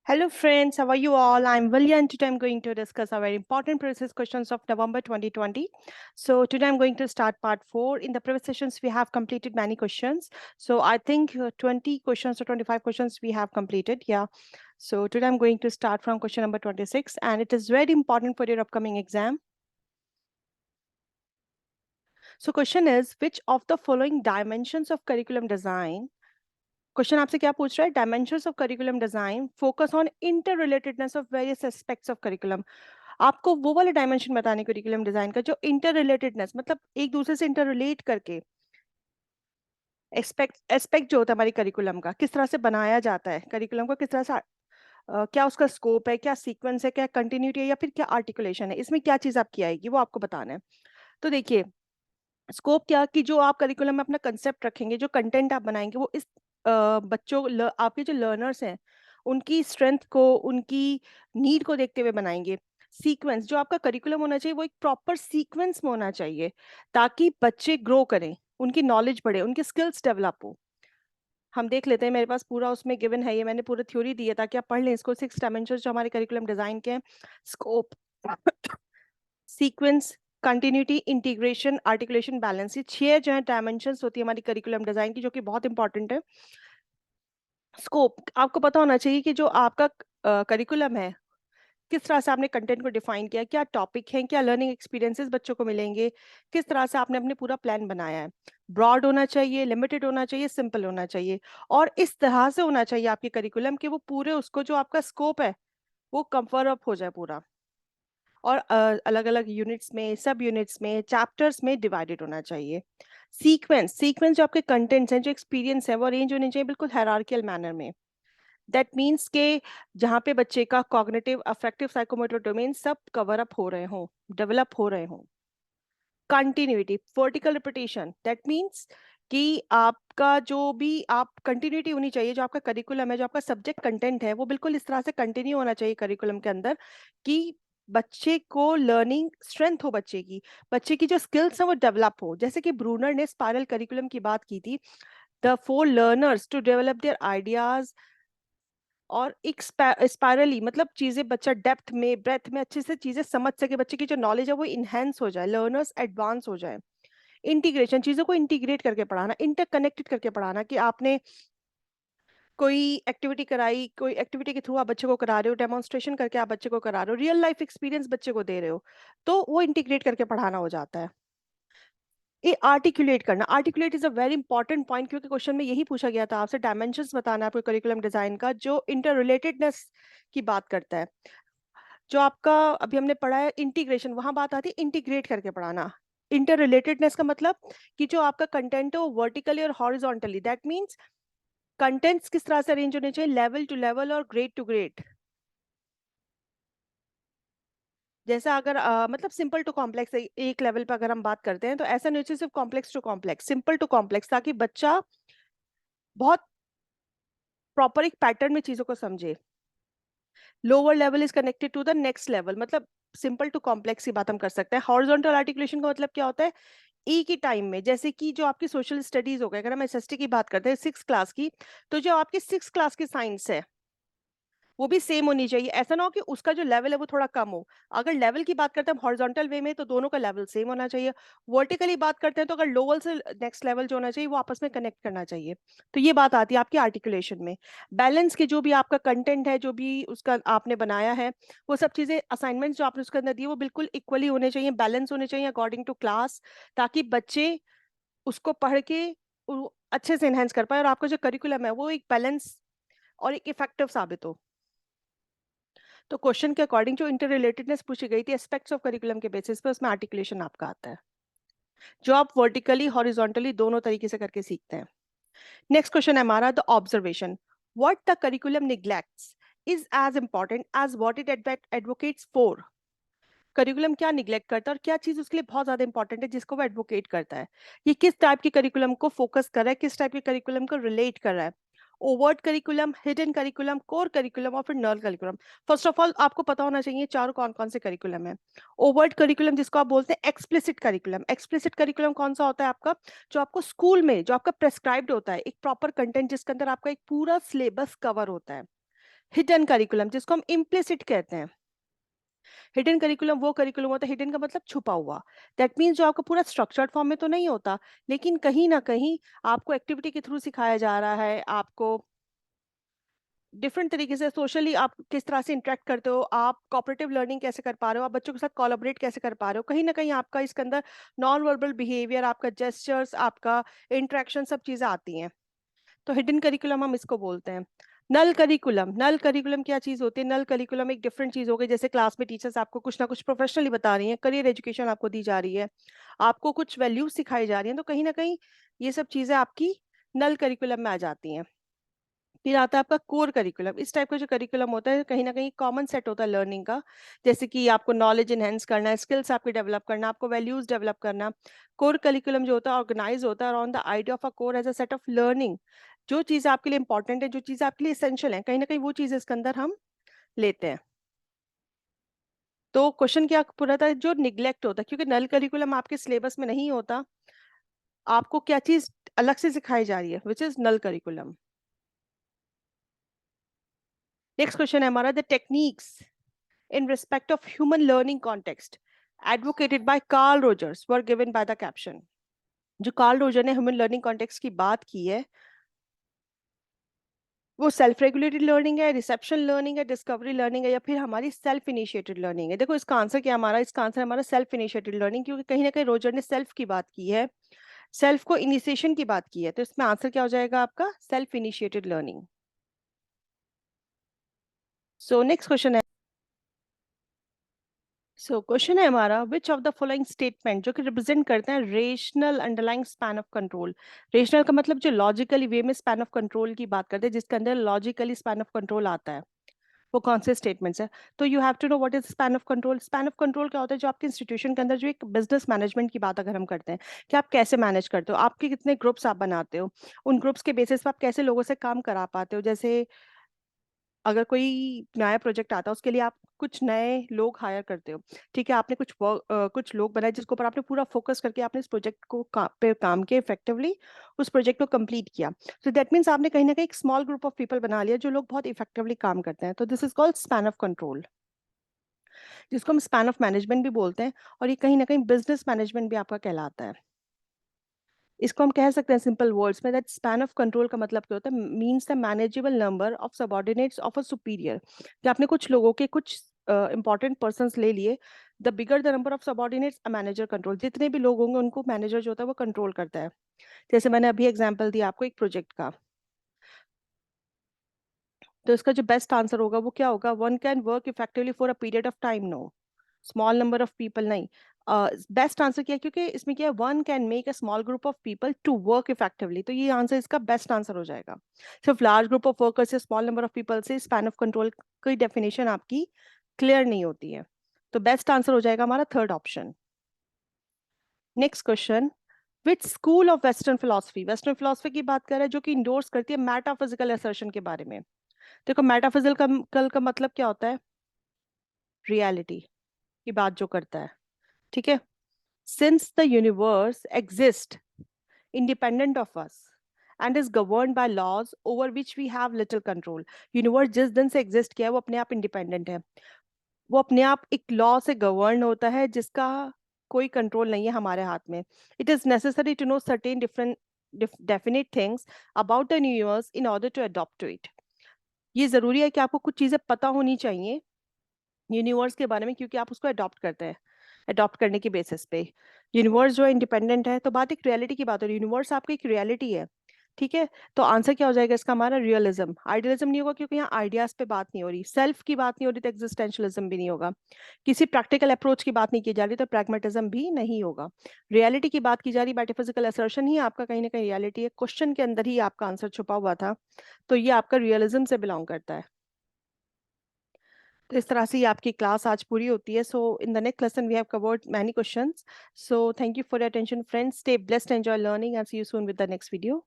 Hello friends, how are you all? I'm Vilya and today I'm going to discuss our very important previous questions of November 2020. So today I'm going to start part 4. In the previous sessions we have completed many questions. So I think 20 questions or 25 questions we have completed. Yeah. So today I'm going to start from question number 26 and it is very important for your upcoming exam. So question is, which of the following dimensions of curriculum design, question आपसे क्या पूछ रहा है, dimensions of curriculum design focus on inter relatedness of various aspects of curriculum. आपको वो वाला dimension बताने curriculum design का जो इंटर रिलेटेडनेस मतलब एक दूसरे से इंटर रिलेट करके एस्पेक्ट जो होता है हमारी करिकुलम का, किस तरह से बनाया जाता है करिकुलम को, किस तरह से क्या उसका स्कोप है, क्या सीक्वेंस है, क्या कंटिन्यूटी है या फिर क्या आर्टिकुलेशन है, इसमें क्या चीज आपकी आएगी वो आपको बताना है। तो देखिए स्कोप क्या कि जो आप करिकुलम में अपना कंसेप्ट रखेंगे, जो कंटेंट आप बनाएंगे वो इस आपके जो लर्नर्स हैं उनकी स्ट्रेंथ को, उनकी नीड को देखते हुए बनाएंगे। सीक्वेंस, जो आपका करिकुलम होना चाहिए वो एक प्रॉपर सीक्वेंस में होना चाहिए ताकि बच्चे ग्रो करें, उनकी नॉलेज बढ़े, उनके स्किल्स डेवलप हो। हम देख लेते हैं, मेरे पास पूरा उसमें गिवन है, ये मैंने पूरा थ्योरी दी है ताकि आप पढ़ लें इसको। 6 डायमेंशन जो हमारे करिकुलम डिजाइन के हैं, scope, sequence, continuity, integration, articulation, balance, ये 6 जो है डायमेंशंस होती है हमारी करिकुलम डिजाइन की, जो कि बहुत इंपॉर्टेंट है। स्कोप, आपको पता होना चाहिए कि जो आपका करिकुलम है किस तरह से आपने कंटेंट को डिफाइन किया, क्या टॉपिक है, क्या लर्निंग एक्सपीरियंसेस बच्चों को मिलेंगे, किस तरह से आपने अपने पूरा प्लान बनाया है। ब्रॉड होना चाहिए, लिमिटेड होना चाहिए, सिंपल होना चाहिए और इस तरह से होना चाहिए आपके करिकुलम के वो पूरे उसको जो आपका स्कोप है वो कवर अप हो जाए पूरा। और अलग अलग यूनिट्स में, सब यूनिट्स में, चैप्टर्स में डिवाइडेड होना चाहिए। सीक्वेंस, सीक्वेंस जो आपके कंटेंट्स हैं, जो एक्सपीरियंस है वो अरेंज होने चाहिए बिल्कुल हायरार्कियल मैनर में। दैट मीन्स के जहाँ पे बच्चे का कॉग्निटिव, अफेक्टिव, साइकोमोटर डोमेन सब कवर अप हो रहे हों, डेवलप हो रहे हों। Continuity, vertical repetition, that means कि आपका जो भी आप कंटिन्यूटी होनी चाहिए, जो आपका करिकुलम है, जो आपका सब्जेक्ट कंटेंट है वो बिल्कुल इस तरह से कंटिन्यू होना चाहिए करिकुलम के अंदर कि बच्चे को लर्निंग स्ट्रेंथ हो, बच्चे की, बच्चे की जो स्किल्स हैं वो डेवलप हो। जैसे कि ब्रूनर ने स्पाइरल करिकुलम की बात की थी, the four learners to develop their ideas, और एक स्पायरली मतलब चीजें बच्चा डेप्थ में, ब्रेथ में अच्छे से चीजें समझ सके, बच्चे की जो नॉलेज है वो इनहेंस हो जाए, लर्नर्स एडवांस हो जाए। इंटीग्रेशन, चीजों को इंटीग्रेट करके पढ़ाना, इंटरकनेक्टेड करके पढ़ाना, कि आपने कोई एक्टिविटी कराई, कोई एक्टिविटी के थ्रू आप बच्चे को करा रहे हो, डेमोन्स्ट्रेशन करके आप बच्चे को करा रहे हो, रियल लाइफ एक्सपीरियंस बच्चे को दे रहे हो, तो वो इंटीग्रेट करके पढ़ाना हो जाता है। ये आर्टिकुलेट करना, articulate is a very important point क्योंकि क्वेश्चन में यही पूछा गया था आपसे, डायमेंशंस बताना है आपको करिकुलम डिजाइन का जो इंटर रिलेटेडनेस की बात करता है। जो आपका अभी हमने पढ़ा है इंटीग्रेशन, वहां बात आती है इंटीग्रेट करके पढ़ाना। इंटर रिलेटेडनेस का मतलब कि जो आपका कंटेंट है वो वर्टिकली और हॉरिजॉन्टली, दैट मींस कंटेंट्स किस तरह से अरेंज होने चाहिए, लेवल टू लेवल और ग्रेड टू ग्रेड। जैसा अगर मतलब सिंपल टू कॉम्प्लेक्स एक लेवल पर अगर हम बात करते हैं तो ऐसा नहीं चाहिए सिर्फ complex to complex, simple to complex, ताकि बच्चा बहुत प्रॉपर एक पैटर्न में चीजों को समझे। Lower level is connected to the next level, मतलब सिंपल टू कॉम्प्लेक्स की बात हम कर सकते हैं। हॉरिजॉन्टल आर्टिकुलेशन का मतलब क्या होता है, एक ही टाइम में, जैसे कि जो आपकी सोशल स्टडीज हो गए, अगर हम एसएसटी की बात करते हैं 6 क्लास की, तो जो आपकी 6 क्लास की साइंस है वो भी सेम होनी चाहिए। ऐसा ना हो कि उसका जो लेवल है वो थोड़ा कम हो। अगर लेवल की बात करते हैं हॉरिजॉन्टल वे में तो दोनों का लेवल सेम होना चाहिए। वर्टिकली बात करते हैं तो अगर लोअर से नेक्स्ट लेवल जो होना चाहिए वो आपस में कनेक्ट करना चाहिए। तो ये बात आती है आपकी आर्टिकुलेशन में। बैलेंस के जो भी आपका कंटेंट है, जो भी उसका आपने बनाया है, वो सब चीजें, असाइनमेंट्स जो आपने उसके अंदर दिए वो बिल्कुल इक्वली होने चाहिए, बैलेंस होने चाहिए अकॉर्डिंग टू क्लास, ताकि बच्चे उसको पढ़ के अच्छे से एनहेंस कर पाए और आपका जो करिकुलम है वो एक बैलेंस और एक इफेक्टिव साबित हो। तो क्वेश्चन के अकॉर्डिंग जो इंटर रिलेटेडनेस पूछी गई थी एस्पेक्ट्स ऑफ करिकुलम के बेसिस पे, उसमें आर्टिकुलेशन आपका आता है, जो आप वर्टिकली हॉरिजॉन्टली दोनों तरीके से करके सीखते हैं। नेक्स्ट क्वेश्चन है हमारा, the observation, what the curriculum neglects is as important as what it advocates for. Curriculum क्या निग्लेक्ट करता है और क्या चीज उसके लिए बहुत ज्यादा इंपॉर्टेंट है जिसको वो एडवोकेट करता है। ये किस टाइप के करिकुलम को फोकस कर रहा है, किस टाइप के करिकुलम को रिलेट कर रहा है। Overt curriculum, hidden curriculum, core curriculum और फिर नल करिकुलम। फर्स्ट ऑफ ऑल आपको पता होना चाहिए चार कौन कौन से करिकुलम है। ओवर्ट करिकुलम जिसको आप बोलते हैं एक्सप्लिसिट करिकुलम, एक्सप्लिसिट करिकुलम कौन सा होता है आपका, जो आपको स्कूल में जो आपका प्रेस्क्राइब्ड होता है, एक प्रॉपर कंटेंट जिसके अंदर आपका एक पूरा सिलेबस कवर होता है। हिडन करिकुलम, जिसको हम इम्प्लिसिट कहते हैं। हिडन करिकुलम वो करिकुलम होता है, हिडन का मतलब छुपा हुआ। दैट मीन्स जो आपका पूरा स्ट्रक्चर्ड फॉर्म में तो नहीं होता, लेकिन कहीं ना कहीं आपको एक्टिविटी के थ्रू सिखाया जा रहा है, आपको डिफरेंट तरीके से सोशली आप किस तरह से इंटरेक्ट करते हो, आप कोऑपरेटिव लर्निंग कैसे कर पा रहे हो, आप बच्चों के साथ कोलैबोरेट कैसे कर पा रहे हो, कहीं ना कहीं आपका इसके अंदर नॉन वर्बल बिहेवियर, आपका जेस्चर्स, आपका इंटरेक्शन, सब चीजें आती हैं। तो हिडन करिकुलम हम इसको बोलते हैं। नल करिकुलम, नल करिकुलम क्या चीज होती है? नल करिकुलम एक डिफरेंट चीज हो गई। जैसे क्लास में टीचर्स आपको कुछ ना कुछ प्रोफेशनली बता रही हैं, करियर एजुकेशन आपको दी जा रही है, आपको कुछ वैल्यूज सिखाई जा रही हैं, तो कहीं ना कहीं ये सब चीजें आपकी नल करिकुलम में आ जाती हैं। फिर आता है आपका कोर करिकुलम। इस टाइप का जो करिकुलम होता है, कहीं ना कहीं कॉमन सेट होता है लर्निंग का, जैसे कि आपको नॉलेज इनहेंस करना है, स्किल्स आपके डेवलप करना, आपको वैल्यूज डेवलप करना। कोर करिकुलम जो होता है ऑर्गेनाइज होता है around the idea of a core as a set of learning. जो चीज़ आपके लिए इंपॉर्टेंट है, जो चीज़ आपके लिए इसेंशियल है, कहीं ना कहीं वो चीज़ इसके अंदर हम लेते हैं। तो क्वेश्चन क्या पूरा था? जो निग्लेक्ट होता है, क्योंकि नल करिकुलम आपके सिलेबस में नहीं होता, आपको क्या चीज़ अलग से सिखाई जा रही है, which is null curriculum. Next question है हमारा, the techniques in respect of human learning context advocated by Carl Rogers were given by the caption। जो कार्ल रोजर ने ह्यूमन लर्निंग कॉन्टेक्स्ट की बात की है, वो सेल्फ रेगुलेटेड लर्निंग है, रिसेप्शन लर्निंग है, डिस्कवरी लर्निंग है, या फिर हमारी सेल्फ इनिशिएटेड लर्निंग है? देखो इसका आंसर क्या हमारा, इसका आंसर हमारा सेल्फ इनिशिएटेड लर्निंग, क्योंकि कहीं ना कहीं रोजर ने सेल्फ की बात की है, सेल्फ को इनिशिएशन की बात की है, तो इसमें आंसर क्या हो जाएगा आपका? Self initiated learning. So next question है, क्वेश्चन है हमारा, which of the following statement, जो कि रिप्रेजेंट करते हैं rational underlying span of control. Rational का मतलब जो लॉजिकली वे में स्पैन ऑफ कंट्रोल की बात करते हैं, जिसके अंदर लॉजिकली स्पैन ऑफ कंट्रोल आता है, वो कौन से स्टेटमेंट्स है? तो you have to know what is span of control. Span of control क्या होता है? जो आपके इंस्टीट्यूशन के अंदर जो एक बिजनेस मैनेजमेंट की बात अगर हम करते हैं, कि आप कैसे मैनेज करते हो, आपके कितने ग्रुप्स आप बनाते हो, उन ग्रुप्स के बेसिस पर आप कैसे लोगों से काम करा पाते हो। जैसे अगर कोई नया प्रोजेक्ट आता है, उसके लिए आप कुछ नए लोग हायर करते हो, ठीक है, आपने कुछ लोग बनाए जिसके ऊपर आपने पूरा फोकस करके आपने इस प्रोजेक्ट को पे काम किया इफेक्टिवली, उस प्रोजेक्ट को कंप्लीट किया। तो दैट मीन्स आपने कहीं ना कहीं एक स्मॉल ग्रुप ऑफ पीपल बना लिया जो लोग बहुत इफेक्टिवली काम करते हैं, तो this is called span of control, जिसको हम स्पैन ऑफ मैनेजमेंट भी बोलते हैं, और ये कहीं ना कहीं बिजनेस मैनेजमेंट भी आपका कहलाता है। इसको हम कह सकते हैं सिंपल वर्ड्स में, दैट स्पैन ऑफ कंट्रोल का मतलब क्या होता है? Means the manageable number of subordinates of a superior, कि आपने कुछ लोगों के कुछ इंपॉर्टेंट पर्संस ले लिए, the bigger the number of subordinates a manager control, जितने भी लोग होंगे उनको मैनेजर जो होता है वो कंट्रोल करता है। जैसे मैंने अभी एग्जांपल दिया आपको एक प्रोजेक्ट का, तो इसका जो बेस्ट आंसर होगा वो क्या होगा? One can work effectively for a period of time, no small number of people नहीं। बेस्ट आंसर क्या है? क्योंकि इसमें क्या है, one can make a small group of people to work effectively, तो ये आंसर इसका बेस्ट आंसर हो जाएगा। सिर्फ लार्ज ग्रुप ऑफ वर्कर्स से, स्मॉल नंबर ऑफ पीपल से स्पैन ऑफ कंट्रोल की डेफिनेशन आपकी क्लियर नहीं होती है, तो बेस्ट आंसर हो जाएगा हमारा third option. Next question, which school of western philosophy, western philosophy की बात कर रहे हैं जो कि इंडोर्स करती है मेटाफिजिकल असर्शन के बारे में। देखो मेटाफिजिकल का मतलब क्या होता है? रियलिटी की बात जो करता है, ठीक है। Since the universe exist independent of us and is governed by laws over which we have little control। Universe जिस दिन से एग्जिस्ट किया है वो अपने आप इंडिपेंडेंट है, वो अपने आप एक लॉ से गवर्न होता है जिसका कोई कंट्रोल नहीं है हमारे हाथ में। It is necessary to know certain different definite things about the universe in order to adopt to it. ये जरूरी है कि आपको कुछ चीजें पता होनी चाहिए यूनिवर्स के बारे में, क्योंकि आप उसको अडॉप्ट करते हैं, अडॉप्ट करने की बेसिस पे यूनिवर्स जो है इंडिपेंडेंट है। तो बात एक रियलिटी की बात हो रही है, यूनिवर्स आपकी एक रियलिटी है, ठीक है। तो आंसर क्या हो जाएगा इसका हमारा? रियलिज्म। आइडियलिज्म नहीं होगा, क्योंकि यहाँ आइडियाज पे बात नहीं हो रही, सेल्फ की बात नहीं हो रही, तो एग्जिस्टेंशलिज्म भी नहीं होगा, किसी प्रैक्टिकल अप्रोच की बात नहीं की जा रही, तो प्रैग्मेटिज्म भी नहीं होगा। रियलिटी की बात की जा रही, मेटाफिजिकल असर्शन ही आपका कहीं ना कहीं रियलिटी है, क्वेश्चन के अंदर ही आपका आंसर छुपा हुआ था, तो ये आपका रियलिज्म से बिलोंग करता है। तो इस तरह से ही आपकी क्लास आज पूरी होती है। So in the next lesson we have covered many questions. So thank you for your attention friends, stay blessed, enjoy learning, and see you soon with the next video.